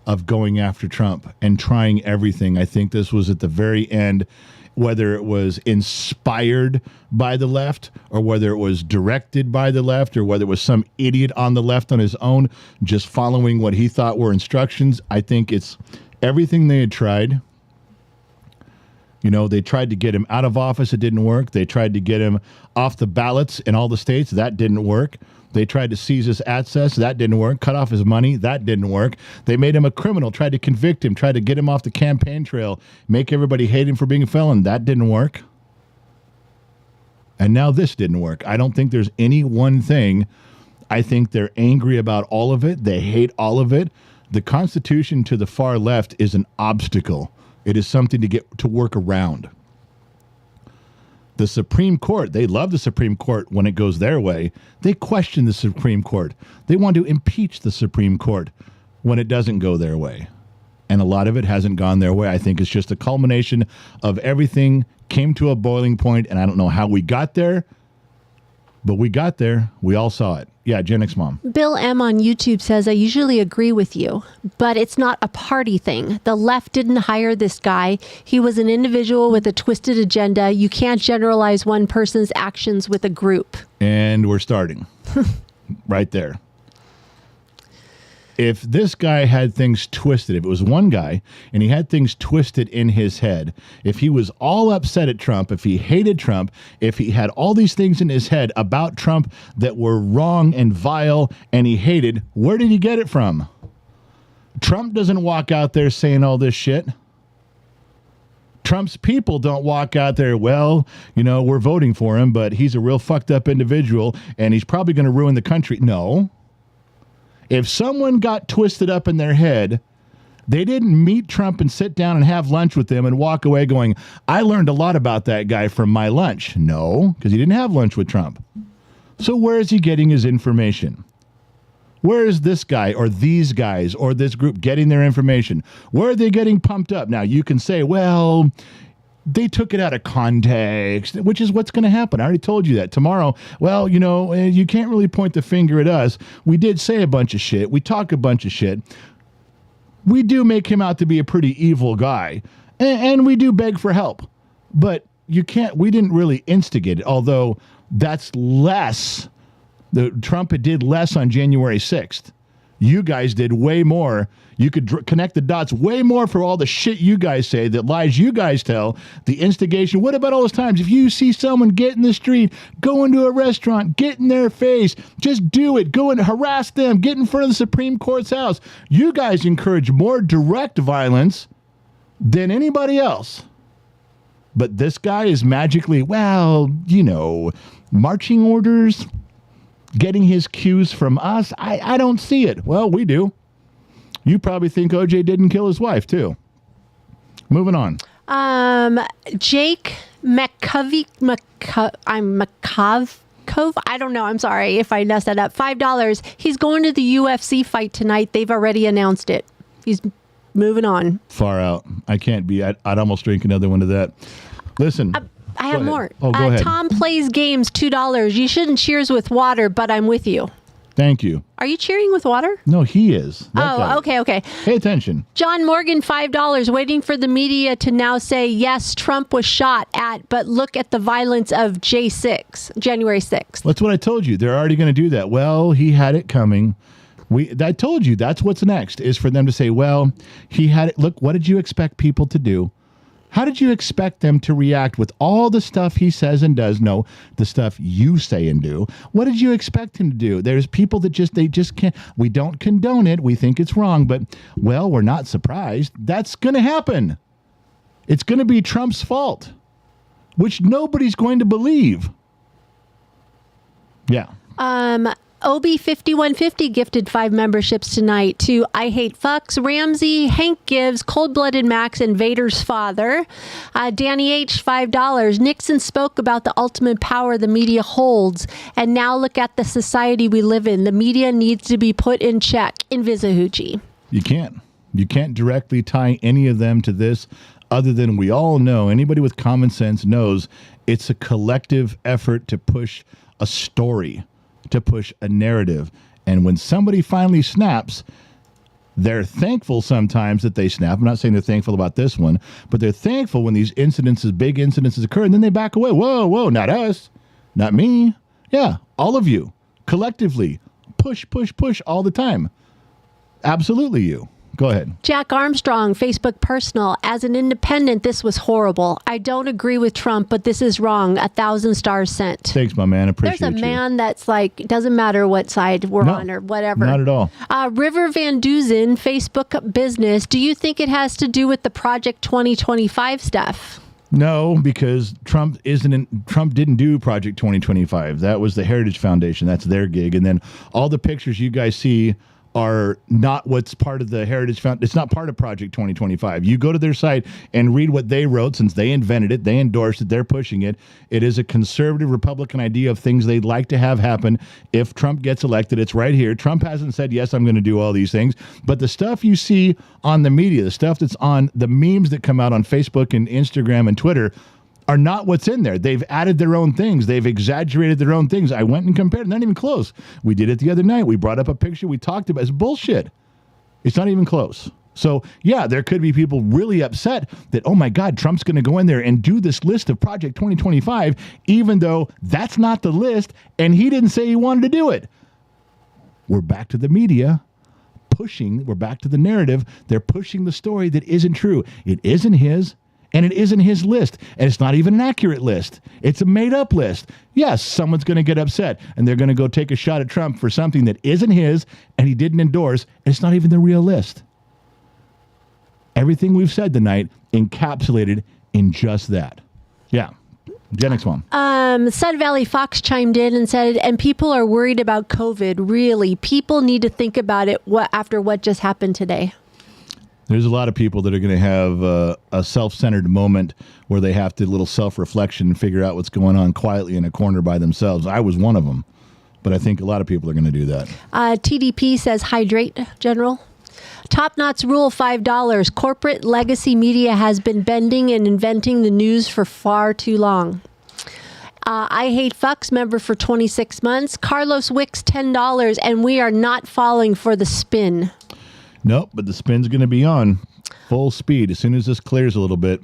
of going after Trump and trying everything. I think this was at the very end, whether it was inspired by the left or whether it was directed by the left or whether it was some idiot on the left on his own just following what he thought were instructions. I think it's everything they had tried. You know, they tried to get him out of office. It didn't work. They tried to get him off the ballots in all the states. That didn't work. They tried to seize his access. That didn't work. Cut off his money. That didn't work. They made him a criminal, tried to convict him, tried to get him off the campaign trail, make everybody hate him for being a felon. That didn't work. And now this didn't work. I don't think there's any one thing. I think they're angry about all of it. They hate all of it. The Constitution to the far left is an obstacle. It is something to get to work around. The Supreme Court, they love the Supreme Court when it goes their way. They question the Supreme Court. They want to impeach the Supreme Court when it doesn't go their way. And a lot of it hasn't gone their way. I think it's just a culmination of everything came to a boiling point, and I don't know how we got there, but we got there. We all saw it. Yeah, Gen X Mom. Bill M. on YouTube says, I usually agree with you, but it's not a party thing. The left didn't hire this guy. He was an individual with a twisted agenda. You can't generalize one person's actions with a group. And we're starting right there. If this guy had things twisted, if it was one guy and he had things twisted in his head, if he was all upset at Trump, if he hated Trump, if he had all these things in his head about Trump that were wrong and vile and he hated, where did he get it from? Trump doesn't walk out there saying all this shit. Trump's people don't walk out there, well, you know, we're voting for him, but he's a real fucked up individual and he's probably going to ruin the country. No. If someone got twisted up in their head, they didn't meet Trump and sit down and have lunch with him and walk away going, I learned a lot about that guy from my lunch. No, because he didn't have lunch with Trump. So where is he getting his information? Where is this guy or these guys or this group getting their information? Where are they getting pumped up? Now, you can say, well, they took it out of context, which is what's going to happen. I already told you that. Tomorrow, well, you know, you can't really point the finger at us. We did say a bunch of shit. We talk a bunch of shit. We do make him out to be a pretty evil guy. And we do beg for help. But we didn't really instigate it, although that's less. Trump did less on January 6th. You guys did way more. You could connect the dots way more for all the shit you guys say, the lies you guys tell, the instigation. What about all those times? If you see someone get in the street, go into a restaurant, get in their face, just do it. Go and harass them. Get in front of the Supreme Court's house. You guys encourage more direct violence than anybody else. But this guy is magically, well, marching orders, getting his cues from us. I don't see it. Well, we do. You probably think OJ didn't kill his wife, too. Moving on. Jake McCovey, I don't know. I'm sorry if I messed that up. $5. He's going to the UFC fight tonight. They've already announced it. He's moving on. Far out. I can't be. I'd almost drink another one of that. Listen. I have more. Oh, go ahead. Tom plays games, $2. You shouldn't cheers with water, but I'm with you. Thank you. Are you cheering with water? No, he is. Okay. Pay attention. John Morgan, $5, waiting for the media to now say, yes, Trump was shot at, but look at the violence of January 6th. That's what I told you. They're already going to do that. Well, he had it coming. I told you that's what's next, is for them to say, well, he had it. Look, what did you expect people to do? How did you expect them to react with all the stuff he says and does? No, the stuff you say and do. What did you expect him to do? There's people that they just can't. We don't condone it. We think it's wrong, but, well, we're not surprised. That's going to happen. It's going to be Trump's fault, which nobody's going to believe. Yeah. OB5150 gifted 5 memberships tonight to I Hate Fucks, Ramsey, Hank Gives, Cold-Blooded Max, and Vader's father. Danny H, $5. Nixon spoke about the ultimate power the media holds, and now look at the society we live in. The media needs to be put in check. Invisihuchi. You can't directly tie any of them to this, other than we all know, anybody with common sense knows it's a collective effort to push a story, to push a narrative. And when somebody finally snaps, they're thankful sometimes that they snap. I'm not saying they're thankful about this one, but they're thankful when these big incidences occur, and then they back away. Whoa, not us, not me. Yeah, all of you, collectively, push all the time. Absolutely you. Go ahead. Jack Armstrong, Facebook personal. As an independent, this was horrible. I don't agree with Trump, but this is wrong. 1,000 stars sent. Thanks, my man. Appreciate you. There's a man that's like, it doesn't matter what side we're on or whatever. Not at all. River Van Duzen, Facebook business. Do you think it has to do with the Project 2025 stuff? No, because Trump didn't do Project 2025. That was the Heritage Foundation. That's their gig. And then all the pictures you guys see are not what's part of the Heritage Foundation. It's not part of Project 2025. You go to their site and read what they wrote, since they invented it, they endorsed it, they're pushing it. It is a conservative Republican idea of things they'd like to have happen if Trump gets elected. It's right here. Trump hasn't said, yes, I'm going to do all these things. But the stuff you see on the media, the stuff that's on the memes that come out on Facebook and Instagram and Twitter, are not what's in there. They've added their own things. They've exaggerated their own things. I went and compared. Not even close. We did it the other night. We brought up a picture. We talked about it. It's bullshit. It's not even close. So, yeah, there could be people really upset that, oh, my God, Trump's going to go in there and do this list of Project 2025, even though that's not the list, and he didn't say he wanted to do it. We're back to the media pushing. We're back to the narrative. They're pushing the story that isn't true. It isn't his. And it isn't his list. And it's not even an accurate list. It's a made-up list. Yes, someone's going to get upset, and they're going to go take a shot at Trump for something that isn't his, and he didn't endorse, and it's not even the real list. Everything we've said tonight encapsulated in just that. Yeah. Gen X Mom. Sun Valley Fox chimed in and said, and people are worried about COVID. Really, people need to think about it after what just happened today. There's a lot of people that are going to have a self-centered moment where they have to little self-reflection and figure out what's going on quietly in a corner by themselves. I was one of them, but I think a lot of people are going to do that. TDP says, hydrate, General. Top Knots Rule, $5. Corporate legacy media has been bending and inventing the news for far too long. I Hate Fucks, member for 26 months. Carlos Wicks, $10, and we are not falling for the spin. Nope, but the spin's going to be on full speed as soon as this clears a little bit.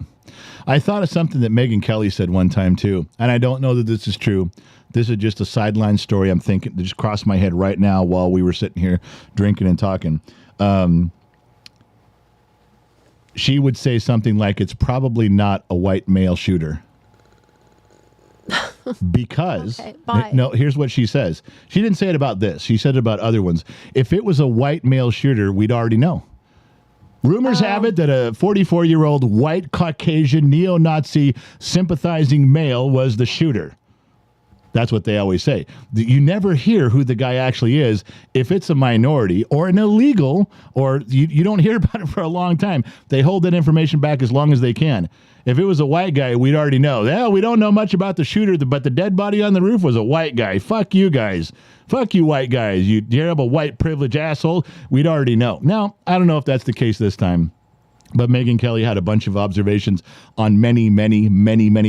I thought of something that Megyn Kelly said one time, too, and I don't know that this is true. This is just a sideline story I'm thinking that just crossed my head right now while we were sitting here drinking and talking. She would say something like, it's probably not a white male shooter. Because, no, here's what she says. She didn't say it about this. She said it about other ones. If it was a white male shooter, we'd already know. Rumors have it that a 44-year-old white Caucasian neo-Nazi sympathizing male was the shooter. That's what they always say. You never hear who the guy actually is if it's a minority or an illegal, or you don't hear about it for a long time. They hold that information back as long as they can. If it was a white guy, we'd already know. Yeah, we don't know much about the shooter, but the dead body on the roof was a white guy. Fuck you guys. Fuck you white guys. You terrible white privilege asshole. We'd already know. Now, I don't know if that's the case this time. But Megyn Kelly had a bunch of observations on many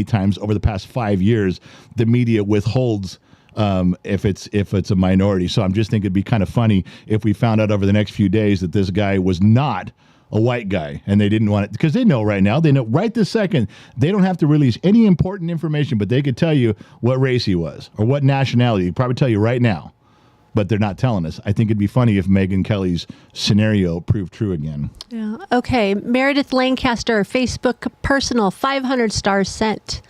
times over the past 5 years. The media withholds if it's a minority. So I'm just thinking it'd be kind of funny if we found out over the next few days that this guy was not a white guy, and they didn't want it because they know right this second, they don't have to release any important information, but they could tell you what race he was or what nationality. They'd probably tell you right now, but they're not telling us. I think it'd be funny if Megyn Kelly's scenario proved true again. Yeah. Okay. Meredith Lancaster, Facebook personal, 500 stars sent.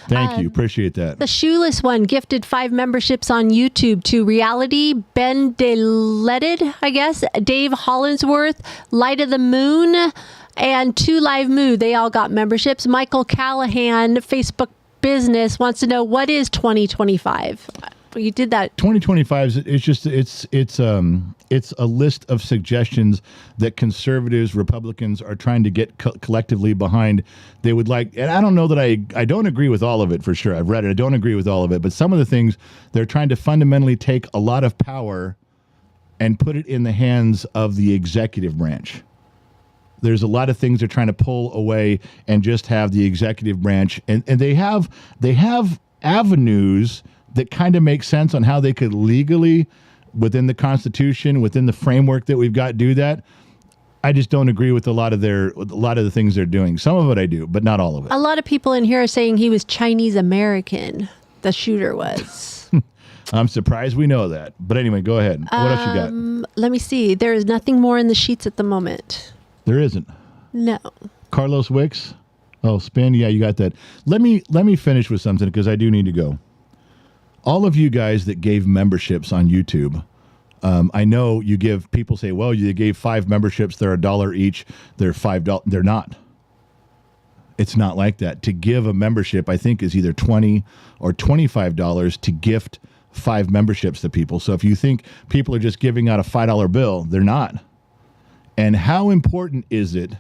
Thank you. Appreciate that. The Shoeless One gifted 5 memberships on YouTube to Reality, Ben Deleted, I guess, Dave Hollinsworth, Light of the Moon, and 2 Live Mood. They all got memberships. Michael Callahan, Facebook Business, wants to know, what is 2025? You did that. 2025 it's a list of suggestions that conservatives, Republicans are trying to get collectively behind. They would like, and I don't know that I don't agree with all of it for sure. I've read it. I don't agree with all of it, but some of the things they're trying to fundamentally take a lot of power and put it in the hands of the executive branch. There's a lot of things they're trying to pull away and just have the executive branch, and they have avenues that kind of make sense on how they could legally, within the Constitution, within the framework that we've got, do that. I just don't agree with a lot of the things they're doing. Some of it I do, but not all of it. A lot of people in here are saying he was Chinese American. The shooter was. I'm surprised we know that. But anyway, go ahead. What else you got? Let me see. There is nothing more in the sheets at the moment. There isn't. No. Carlos Wicks. Oh, spin. Yeah, you got that. Let me finish with something because I do need to go. All of you guys that gave memberships on YouTube, I know you give, people say, well, you gave 5 memberships, they're $1 each, they're $5. They're not. It's not like that. To give a membership, I think, is either $20 or $25 to gift 5 memberships to people. So if you think people are just giving out a $5 bill, they're not. And how important is it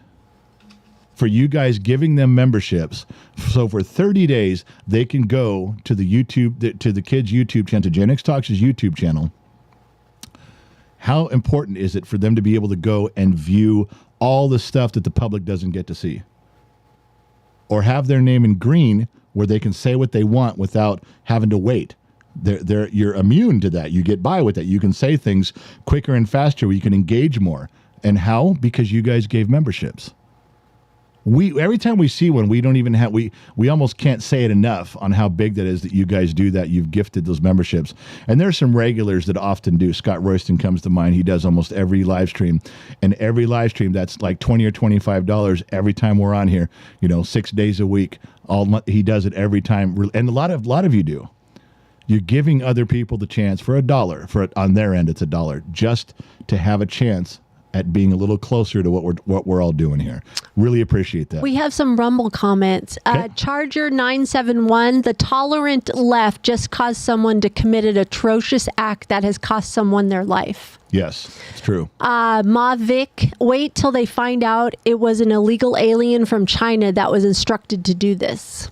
for you guys giving them memberships? So for 30 days, they can go to the YouTube, to the kids' YouTube channel, to Gen X Talks' YouTube channel. How important is it for them to be able to go and view all the stuff that the public doesn't get to see? Or have their name in green where they can say what they want without having to wait. You're immune to that. You get by with that. You can say things quicker and faster where you can engage more. And how? Because you guys gave memberships. Every time we see one, we don't even have, we almost can't say it enough on how big that is that you guys do that. You've gifted those memberships. And there's some regulars that often do. Scott Royston comes to mind. He does almost every live stream. And every live stream, that's like $20 or $25 every time we're on here, 6 days a week. He does it every time. And a lot of you do. You're giving other people the chance for $1. On their end, it's $1 just to have a chance at being a little closer to what we're all doing here. Really appreciate that. We have some Rumble comments. Okay. Charger 971, the tolerant left just caused someone to commit an atrocious act that has cost someone their life. Yes, it's true. Mavic, wait till they find out it was an illegal alien from China that was instructed to do this.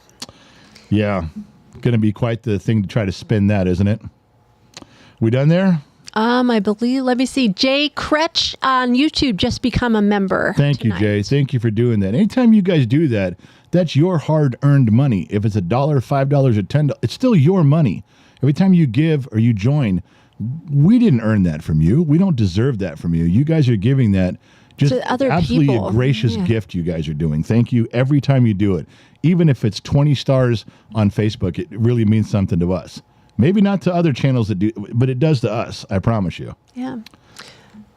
Yeah, going to be quite the thing to try to spin that, isn't it? We done there? I believe, let me see. Jay Kretsch on YouTube just become a member. Thank you, Jay. Thank you for doing that. Anytime you guys do that, that's your hard-earned money. If it's $1, $5, or $10, it's still your money. Every time you give or you join, we didn't earn that from you. We don't deserve that from you. You guys are giving that just to other absolutely people. A gracious gift you guys are doing. Thank you every time you do it. Even if it's 20 stars on Facebook, it really means something to us. Maybe not to other channels that do, but it does to us, I promise you. Yeah.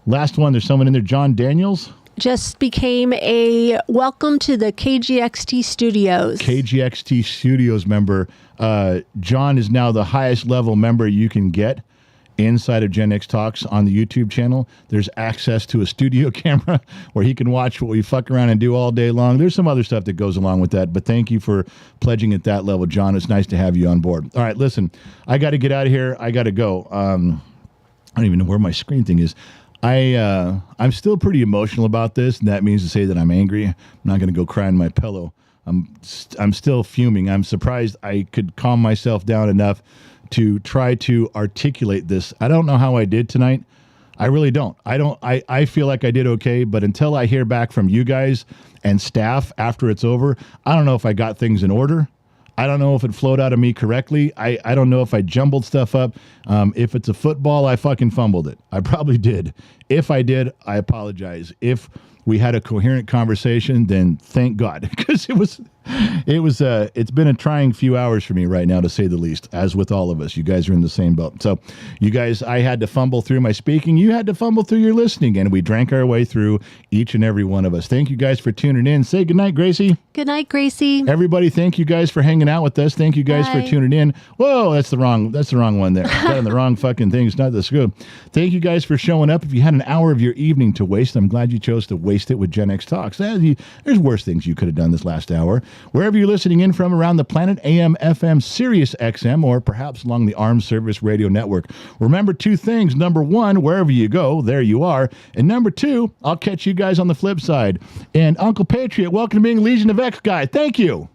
Last one, there's someone in there, John Daniels. Just became a welcome to the KGXT Studios. KGXT Studios member. John is now the highest level member you can get. inside of Gen X Talks on the YouTube channel. There's access to a studio camera where he can watch what we fuck around and do all day long. There's some other stuff that goes along with that, but thank you for pledging at that level, John. It's nice to have you on board. All right, listen, I got to get out of here. I got to go. I don't even know where my screen thing is. I'm still pretty emotional about this, and that means to say that I'm angry. I'm not going to go cry in my pillow. I'm still fuming. I'm surprised I could calm myself down enough to try to articulate this. I don't know how I did tonight. I really don't. I feel like I did okay, but until I hear back from you guys and staff after it's over, I don't know if I got things in order. I don't know if it flowed out of me correctly. I don't know if I jumbled stuff up. If it's a football, I fucking fumbled it. I probably did. If I did, I apologize. If we had a coherent conversation, then thank God, because it's been a trying few hours for me right now, to say the least, as with all of us. You guys are in the same boat. So you guys, I had to fumble through my speaking. You had to fumble through your listening, and we drank our way through, each and every one of us. Thank you guys for tuning in. Say goodnight, Gracie. Good night, Gracie. Everybody, thank you guys for hanging out with us. Thank you guys for tuning in. Whoa, that's the wrong one there. Got on the wrong fucking thing. It's not this good. Thank you guys for showing up. If you had an hour of your evening to waste, I'm glad you chose to waste it with Gen X Talks. There's worse things you could have done this last hour. Wherever you're listening in from around the planet, AM, FM, Sirius XM, or perhaps along the Armed Service Radio Network. Remember two things. Number one, wherever you go, there you are. And number two, I'll catch you guys on the flip side. And Uncle Patriot, welcome to being Legion of X guy. Thank you.